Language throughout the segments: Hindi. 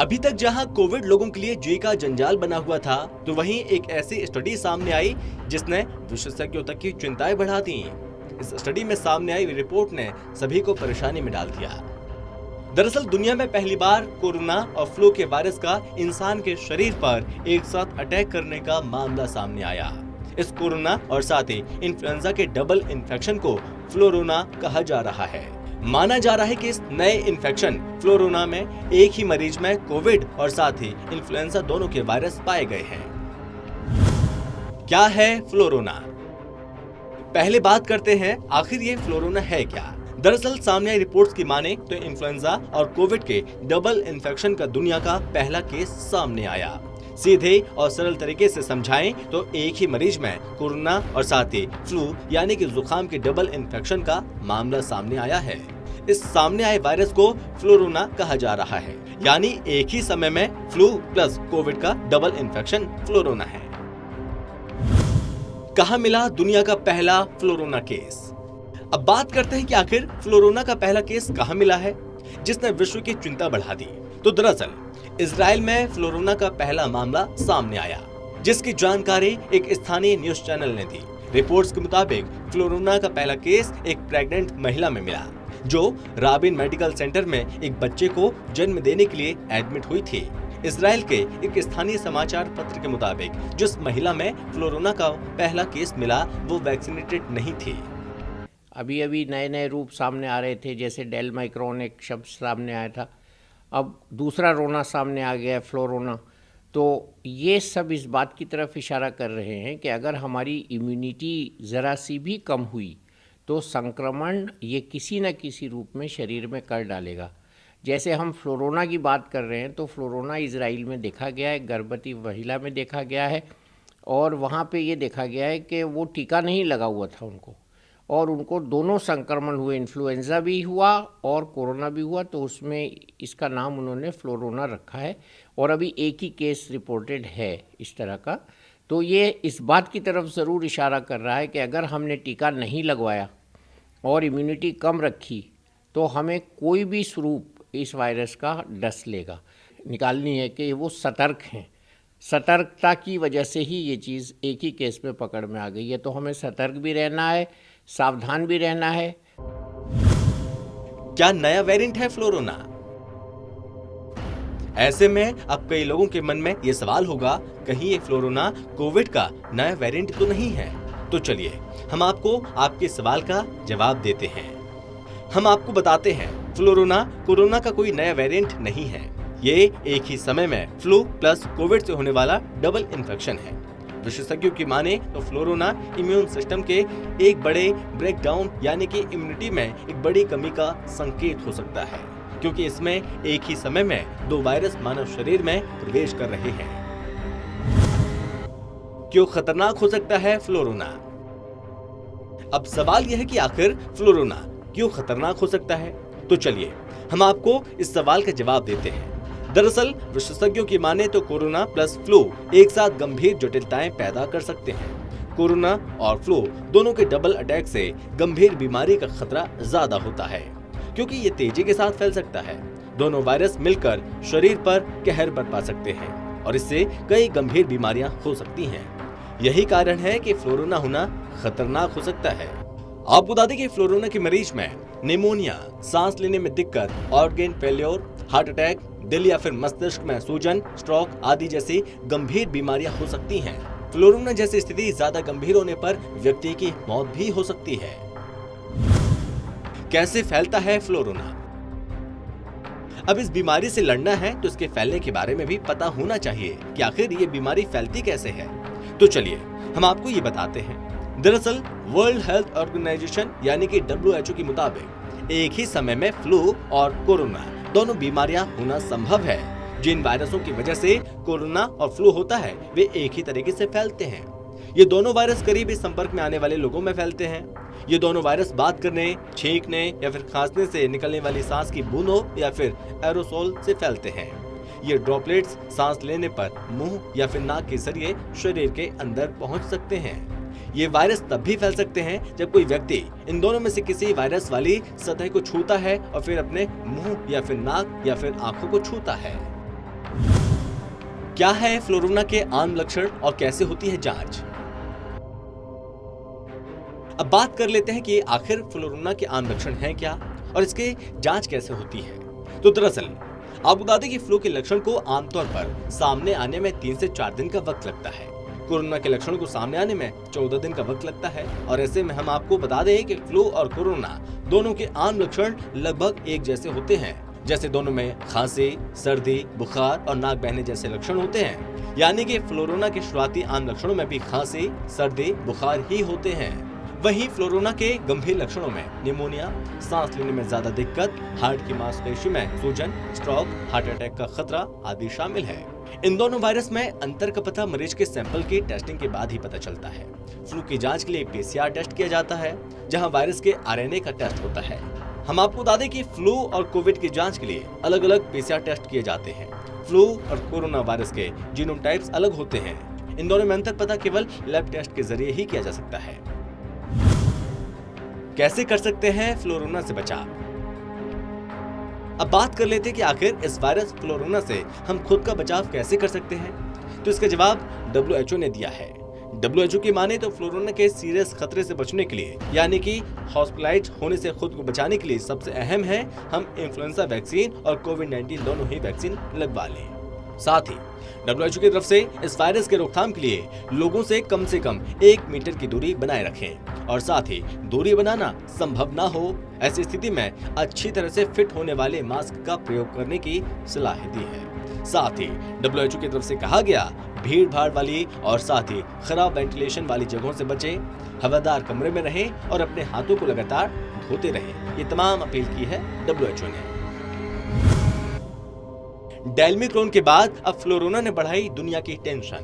अभी तक जहां कोविड लोगों के लिए जी का जंजाल बना हुआ था, तो वहीं एक ऐसी स्टडी सामने आई जिसने विशेषज्ञों तक की चिंताएं बढ़ा दी। इस स्टडी में सामने आई रिपोर्ट ने सभी को परेशानी में डाल दिया। दरअसल दुनिया में पहली बार कोरोना और फ्लू के वायरस का इंसान के शरीर पर एक साथ अटैक करने का मामला सामने आया। इस कोरोना और साथ ही इन्फ्लुएंजा के डबल इन्फेक्शन को फ्लोरोना कहा जा रहा है। माना जा रहा है कि इस नए इन्फेक्शन फ्लोरोना में एक ही मरीज में कोविड और साथ ही इन्फ्लुएंजा दोनों के वायरस पाए गए हैं। क्या है फ्लोरोना? पहले बात करते हैं आखिर ये फ्लोरोना है क्या। दरअसल सामने आई रिपोर्ट्स की माने तो इन्फ्लुएंजा और कोविड के डबल इन्फेक्शन का दुनिया का पहला केस सामने आया। सीधे और सरल तरीके से समझाएं तो एक ही मरीज में कोरोना और साथ ही फ्लू यानी कि जुकाम के डबल इन्फेक्शन का मामला सामने आया है। इस सामने आए वायरस को फ्लोरोना कहा जा रहा है, यानी एक ही समय में फ्लू प्लस कोविड का डबल इन्फेक्शन फ्लोरोना है। कहां मिला दुनिया का पहला फ्लोरोना केस? अब बात करते हैं कि आखिर फ्लोरोना का पहला केस कहां मिला है जिसने विश्व की चिंता बढ़ा दी। तो दरअसल इजराइल में फ्लोरोना का पहला मामला सामने आया, जिसकी जानकारी एक स्थानीय न्यूज चैनल ने दी। रिपोर्ट्स के मुताबिक फ्लोरोना का पहला केस एक प्रेग्नेंट महिला में मिला, जो राबिन मेडिकल सेंटर में एक बच्चे को जन्म देने के लिए एडमिट हुई थी। इजराइल के एक स्थानीय समाचार पत्र के मुताबिक जिस महिला में फ्लोरोना का पहला केस मिला वो वैक्सीनेटेड नहीं थी। अभी अभी नए नए रूप सामने आ रहे थे, जैसे डेल माइक्रोन एक शब्द सामने आया था, अब दूसरा रोना सामने आ गया, फ्लोरोना। तो ये सब इस बात की तरफ इशारा कर रहे हैं कि अगर हमारी इम्यूनिटी ज़रा सी भी कम हुई तो संक्रमण ये किसी न किसी रूप में शरीर में कर डालेगा। जैसे हम फ्लोरोना की बात कर रहे हैं तो फ्लोरोना इजराइल में देखा गया है, गर्भवती महिला में देखा गया है, और वहाँ पे ये देखा गया है कि वो टीका नहीं लगा हुआ था उनको, और उनको दोनों संक्रमण हुए, इन्फ्लुएंजा भी हुआ और कोरोना भी हुआ, तो उसमें इसका नाम उन्होंने फ्लोरोना रखा है। और अभी एक ही केस रिपोर्टेड है इस तरह का। तो ये इस बात की तरफ ज़रूर इशारा कर रहा है कि अगर हमने टीका नहीं लगवाया और इम्यूनिटी कम रखी तो हमें कोई भी स्वरूप इस वायरस का डस लेगा। निकालनी है कि वो सतर्क हैं। सतर्कता की वजह से ही ये चीज़ एक ही केस में पकड़ में आ गई है। तो हमें सतर्क भी रहना है, सावधान भी रहना है। क्या नया वेरिएंट है फ्लोरोना? ऐसे में अब कई लोगों के मन में ये सवाल होगा, कहीं ये फ्लोरोना कोविड का नया वेरिएंट तो नहीं है? तो चलिए हम आपको आपके सवाल का जवाब देते हैं। हम आपको बताते हैं फ्लोरोना कोरोना का कोई नया वेरिएंट नहीं है। ये एक ही समय में फ्लू प्लस कोविड से होने वाला डबल इन्फेक्शन है। विशेषज्ञों की माने तो फ्लोरोना इम्यून सिस्टम के एक बड़े ब्रेकडाउन यानी कि इम्यूनिटी में एक बड़ी कमी का संकेत हो सकता है, क्योंकि इसमें एक ही समय में दो वायरस मानव शरीर में प्रवेश कर रहे हैं। क्यों खतरनाक हो सकता है फ्लोरोना? अब सवाल यह है कि आखिर फ्लोरोना क्यों खतरनाक हो सकता है? तो चलिए हम आपको इस सवाल का जवाब देते हैं। दरअसल विशेषज्ञों की माने तो कोरोना प्लस फ्लू एक साथ गंभीर जटिलताएं पैदा कर सकते हैं। कोरोना और फ्लू दोनों के डबल अटैक से गंभीर बीमारी का खतरा ज्यादा होता है, क्योंकि ये तेजी के साथ फैल सकता है। दोनों वायरस मिलकर शरीर पर कहर बरपा सकते हैं और इससे कई गंभीर बीमारियां हो सकती हैं। यही कारण है कि फ्लोरोना होना खतरनाक हो सकता है। आपको बता दें कि फ्लोरोना के मरीज में निमोनिया, सांस लेने में दिक्कत, ऑर्गन फेल्योर, हार्ट अटैक, दिल या फिर मस्तिष्क में सूजन, स्ट्रोक आदि जैसी गंभीर बीमारियां हो सकती हैं। फ्लोरोना जैसी स्थिति ज्यादा गंभीर होने पर व्यक्ति की मौत भी हो सकती है। कैसे फैलता है फ्लोरोना? अब इस बीमारी से लड़ना है तो इसके फैलने के बारे में भी पता होना चाहिए कि आखिर ये बीमारी फैलती कैसे है। तो चलिए हम आपको ये बताते हैं। दरअसल वर्ल्ड हेल्थ ऑर्गेनाइजेशन यानी कि WHO के मुताबिक एक ही समय में फ्लू और कोरोना दोनों बीमारियां होना संभव है। जिन वायरसों की वजह से कोरोना और फ्लू होता है वे एक ही तरीके से फैलते हैं। ये दोनों वायरस करीबी संपर्क में आने वाले लोगों में फैलते हैं। ये दोनों वायरस बात करने, छींकने या फिर खांसने से निकलने वाली सांस की बूंदों या फिर एरोसोल से फैलते हैं। ये ड्रॉपलेट्स सांस लेने पर मुंह या फिर नाक के जरिए शरीर के अंदर पहुंच सकते हैं। ये वायरस तब भी फैल सकते हैं जब कोई व्यक्ति इन दोनों में से किसी वायरस वाली सतह को छूता है और फिर अपने मुंह या फिर नाक या फिर आंखों को छूता है। क्या है फ्लोरोना के आम लक्षण और कैसे होती है जांच? अब बात कर लेते हैं कि आखिर फ्लोरोना के आम लक्षण हैं क्या और इसके जांच कैसे होती है। तो दरअसल आपको बता दें कि फ्लू के लक्षण को आमतौर पर सामने आने में 3 से 4 दिन का वक्त लगता है। कोरोना के लक्षणों को सामने आने में 14 दिन का वक्त लगता है। और ऐसे में हम आपको बता दें कि फ्लू और कोरोना दोनों के आम लक्षण लगभग एक जैसे होते हैं। जैसे दोनों में खांसी, सर्दी, बुखार और नाक बहने जैसे लक्षण होते हैं। यानी कि फ्लोरोना के शुरुआती आम लक्षणों में भी खांसी, सर्दी, बुखार ही होते हैं। वहीं फ्लोरोना के गंभीर लक्षणों में निमोनिया, सांस लेने में ज्यादा दिक्कत, हार्ट की मांसपेशी में सूजन, स्ट्रोक, हार्ट अटैक का खतरा आदि शामिल है। इन दोनों वायरस में अंतर का पता मरीज के सैंपल की टेस्टिंग के बाद ही पता चलता है। फ्लू की जांच के लिए PCR टेस्ट किया जाता है, जहां वायरस के RNA का टेस्ट होता है। हम आपको बता दें कि फ्लू और कोविड की जांच के लिए अलग अलग PCR टेस्ट किए जाते हैं। फ्लू और कोरोना वायरस के जीनोम टाइप्स अलग होते हैं। इन दोनों में अंतर पता केवल लैब टेस्ट के जरिए ही किया जा सकता है। कैसे कर सकते हैं फ्लोरोना से बचाव? अब बात कर लेते हैं कि आखिर इस वायरस फ्लोरोना से हम खुद का बचाव कैसे कर सकते हैं। तो इसका जवाब WHO ने दिया है। WHO की माने तो फ्लोरोना के सीरियस खतरे से बचने के लिए यानी कि हॉस्पिटलाइज होने से खुद को बचाने के लिए सबसे अहम है हम इन्फ्लुएंजा वैक्सीन और कोविड-19 दोनों ही वैक्सीन लगवा लें। साथ ही WHO की तरफ से इस वायरस के रोकथाम के लिए लोगों से कम 1 मीटर की दूरी बनाए रखें और साथ ही दूरी बनाना संभव ना हो ऐसी स्थिति में अच्छी तरह से फिट होने वाले मास्क का प्रयोग करने की सलाह दी है। साथ ही WHO की तरफ से कहा गया भीड़ भाड़ वाली और साथ ही खराब वेंटिलेशन वाली जगहों से बचें, हवादार कमरे में रहें और अपने हाथों को लगातार धोते रहें। ये तमाम अपील की है WHO ने। डेल्मिक्रोन के बाद अब फ्लोरोना ने बढ़ाई दुनिया की टेंशन।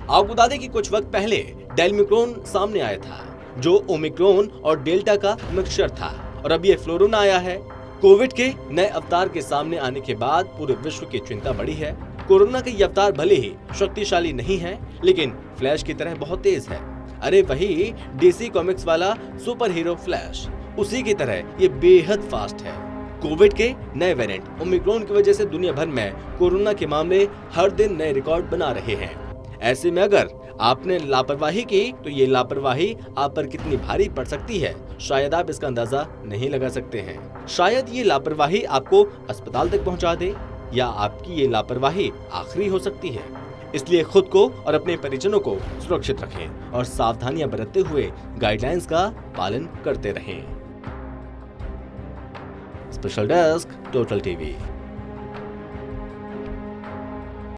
आपको बता दें कि कुछ वक्त पहले डेल्मिक्रोन सामने आया था जो ओमिक्रॉन और डेल्टा का मिक्सचर था और अब ये फ्लोरोना आया है। कोविड के नए अवतार के सामने आने के बाद पूरे विश्व की चिंता बढ़ी है। कोरोना के ये अवतार भले ही शक्तिशाली नहीं है लेकिन फ्लैश की तरह बहुत तेज है। अरे वही DC कॉमिक्स वाला सुपर हीरो फ्लैश, उसी की तरह ये बेहद फास्ट है। कोविड के नए वेरिएंट ओमिक्रॉन की वजह से दुनिया भर में कोरोना के मामले हर दिन नए रिकॉर्ड बना रहे हैं। ऐसे में अगर आपने लापरवाही की तो ये लापरवाही आप पर कितनी भारी पड़ सकती है शायद आप इसका अंदाजा नहीं लगा सकते हैं। शायद ये लापरवाही आपको अस्पताल तक पहुंचा दे या आपकी ये लापरवाही आखिरी हो सकती है। इसलिए खुद को और अपने परिजनों को सुरक्षित रखें और सावधानियां बरतते हुए गाइडलाइंस का पालन करते रहें। Special desk total TV.